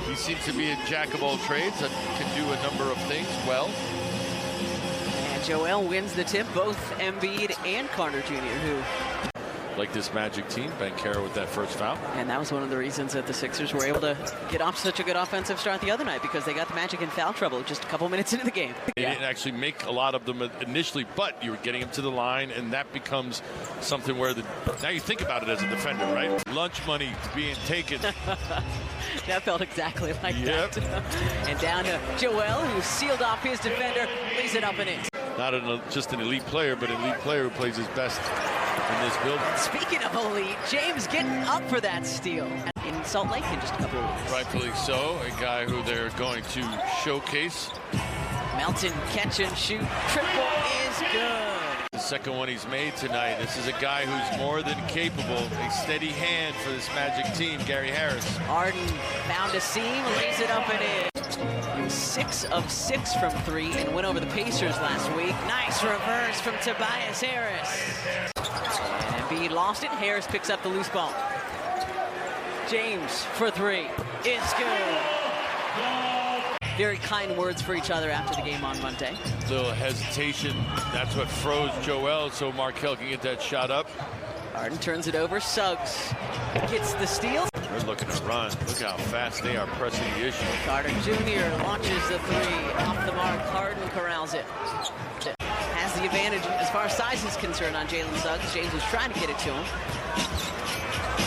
He seems to be a jack of all trades that can do a number of things well. And Joel wins the tip, both Embiid and Carter Jr., who... like this Magic team, Bankero with that first foul. And that was one of the reasons that the Sixers were able to get off such a good offensive start the other night, because they got the Magic in foul trouble just a couple minutes into the game. They didn't actually make a lot of them initially, but you were getting them to the line, and that becomes something where now you think about it as a defender, right? Lunch money being taken. That felt exactly like that. And down to Joel, who sealed off his defender, lays it up and in. Not just an elite player, but an elite player who plays his best in this building. Speaking of elite, James getting up for that steal in Salt Lake in just a couple of weeks. Rightfully so, a guy who they're going to showcase. Melton catch and shoot, triple is good. The second one he's made tonight. This is a guy who's more than capable, a steady hand for this Magic team, Gary Harris. Harden found a seam, lays it up and in. 6 of 6 from 3 and went over the Pacers last week. Nice reverse from Tobias Harris. And Embiid lost it. Harris picks up the loose ball. James for 3. It's good. Very kind words for each other after the game on Monday. Little hesitation. That's what froze Joel, so Markelle can get that shot up. Harden turns it over. Suggs gets the steal. They're looking to run. Look how fast they are pressing the issue. Carter Jr. launches the 3. Off the mark. Harden corrals it. Has the advantage as far as size is concerned on Jalen Suggs. James was trying to get it to him.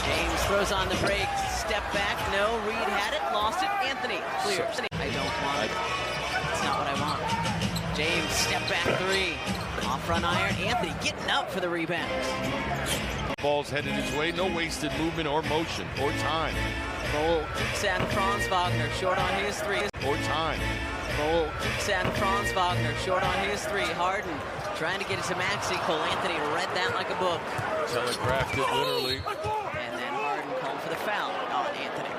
James throws on the break. Step back. No. Reed had it. Lost it. Anthony clears. I don't want it. That's not what I want. James, step back 3. Off front iron. Anthony getting up for the rebound. Ball's headed his way. No wasted movement or motion or time. Bol kicks at Franz Wagner. Short on his 3. Or time. Bol kicks at Franz Wagner. Short on his 3. Harden trying to get it to Maxey. Cole Anthony read that like a book. Telegraphed it literally. And then Harden called for the foul on Anthony.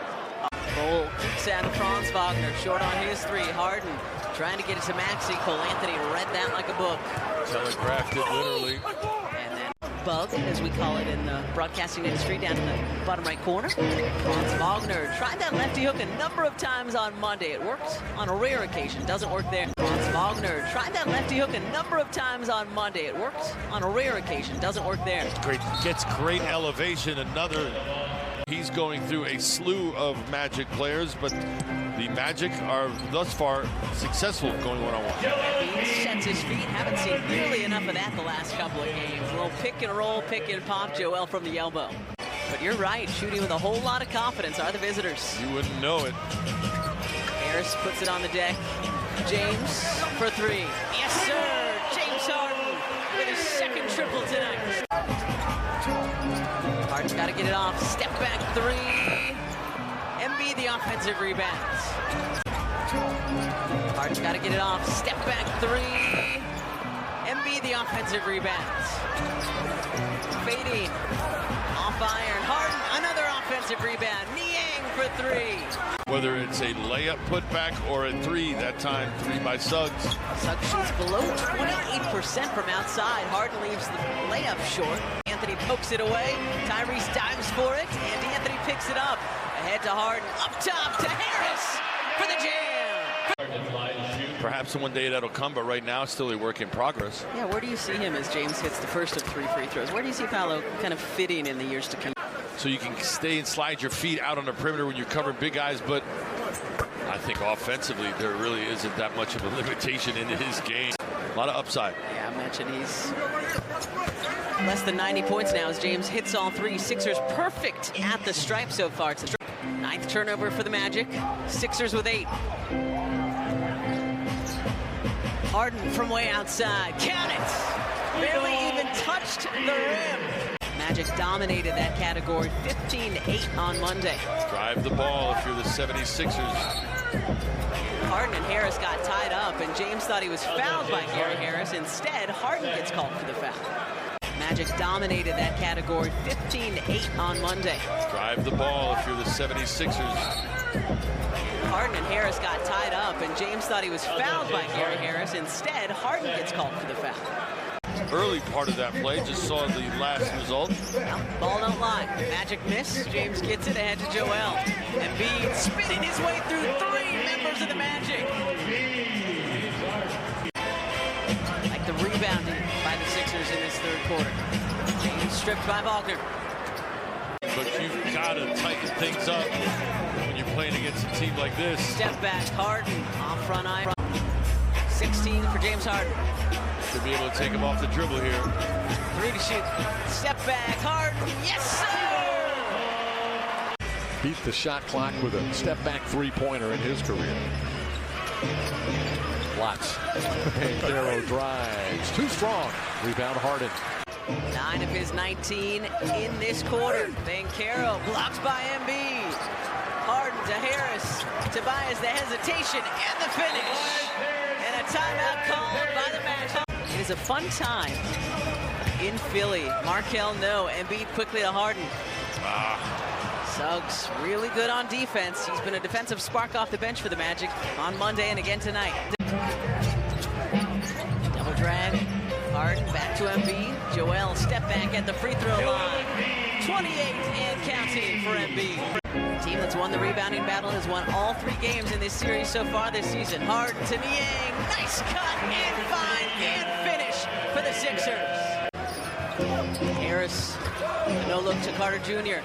Bol kicks at Franz Wagner. Short on his 3. Harden trying to get it to Maxey. Cole Anthony read that like a book. Telegraphed it literally. And then bug, as we call it in the broadcasting industry, down in the bottom right corner. Franz Wagner tried that lefty hook a number of times on Monday. It worked on a rare occasion. Doesn't work there. Franz Wagner tried that lefty hook a number of times on Monday. It worked on a rare occasion. Doesn't work there. Gets great elevation. Another. He's going through a slew of Magic players, but the Magic are thus far successful going one-on-one. He sets his feet. Haven't seen nearly enough of that the last couple of games. A little pick and roll, pick and pop, Joel from the elbow. But you're right, shooting with a whole lot of confidence are the visitors. You wouldn't know it. Harris puts it on the deck. James for 3. Yes, sir! James Harden with his second triple tonight. Harden's got to get it off. Step back 3. Embiid the offensive rebounds. Harden's got to get it off. Step back 3. Embiid the offensive rebounds. Fading. Off iron. Harden, another offensive rebound. Niang for 3. Whether it's a layup putback or a 3, that time 3 by Suggs. Suggs shoots below 28% from outside. Harden leaves the layup short. Anthony pokes it away. Tyrese dives for it, and Anthony picks it up. Ahead to Harden, up top to Harris for the jam. Perhaps one day that'll come, but right now it's still a work in progress. Yeah, where do you see him as James hits the first of 3 free throws? Where do you see Paolo kind of fitting in the years to come? So you can stay and slide your feet out on the perimeter when you're covering big guys, but I think offensively there really isn't that much of a limitation in his game. A lot of upside. Yeah, I mentioned he's less than 90 points now as James hits all 3. Sixers perfect at the stripe so far. It's the 9th turnover for the Magic. Sixers with 8. Harden from way outside. Count it! Barely even touched the rim. Magic dominated that category 15-8 on Monday. Drive the ball if you're the 76ers. Harden and Harris got tied up, and James thought he was fouled by Gary Harris. Instead, Harden gets called for the foul. Magic dominated that category 15-8 on Monday. Drive the ball if you're the 76ers. Harden and Harris got tied up, and James thought he was fouled by Gary Harris. Instead, Harden gets called for the foul. early part of that play. Just saw the last result. Well, ball don't lie. Magic miss. James gets it ahead to Joel. Embiid spinning his way through 3 members of the Magic. Like the rebounding by the Sixers in this third quarter. James stripped by Wagner. But you've got to tighten things up when you're playing against a team like this. Step back, Harden off front eye. 16 for James Harden. To be able to take him off the dribble here. 3 to shoot. Step back, Harden. Yes, sir! Beat the shot clock with a step back three-pointer in his career. Lots. Banchero drives. Too strong. Rebound Harden. 9 of his 19 in this quarter. Banchero blocked by Embiid. Harden to Harris. Tobias, the hesitation and the finish. And a timeout called by the Magic. It is a fun time in Philly. Markelle, no. Embiid quickly to Harden. Suggs really good on defense. He's been a defensive spark off the bench for the Magic on Monday and again tonight. Double drag. Harden back to Embiid. Joel step back at the free throw line. 28 and counting for Embiid. The team that's won the rebounding battle has won all 3 games in this series so far this season. Harden to Niang. Nice cut and find and finish for the Sixers. Harris, no look to Carter Jr.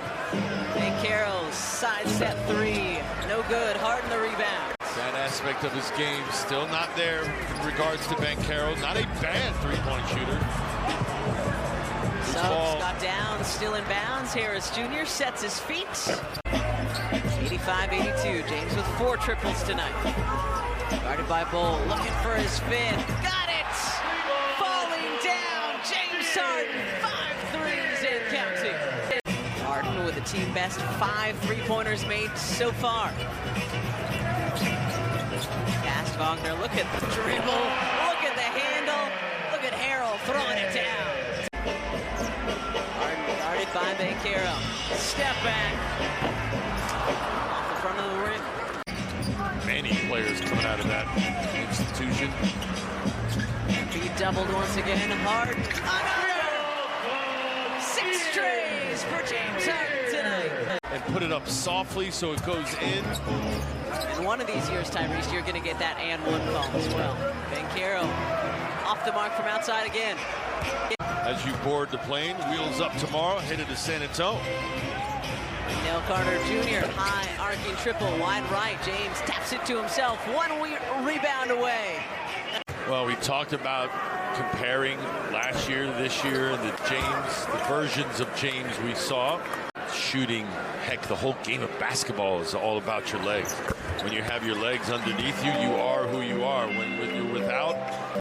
Banchero, side step 3. No good. Harden the rebound. That aspect of his game still not there in regards to Banchero. Not a bad three-point shooter. Suggs got down, still in bounds. Harris Jr. sets his feet. 85-82. James with 4 triples tonight. Guarded by Bull, looking for his 5th. Got it! Falling down, James Harden. 5 threes and counting. Harden with a team best 5 3-pointers made so far. Past Wagner, look at the dribble, look at the handle, look at Harrell throwing it down. Harden guarded by Banchero. Step back. Off the front of the rim. Many players coming out of that institution. He doubled once again. Harden. Another! 6 strays for James Harden tonight. And put it up softly so it goes in. And one of these years, Tyrese, you're going to get that and 1 call as well. Banchero off the mark from outside again. As you board the plane, wheels up tomorrow, headed to San Antonio. Nell Carter Jr., high arcing triple, wide right. James taps it to himself. 1 rebound away. Well, we talked about comparing last year to this year and the versions of James we saw. Shooting, heck, the whole game of basketball is all about your legs. When you have your legs underneath you, you are who you are. When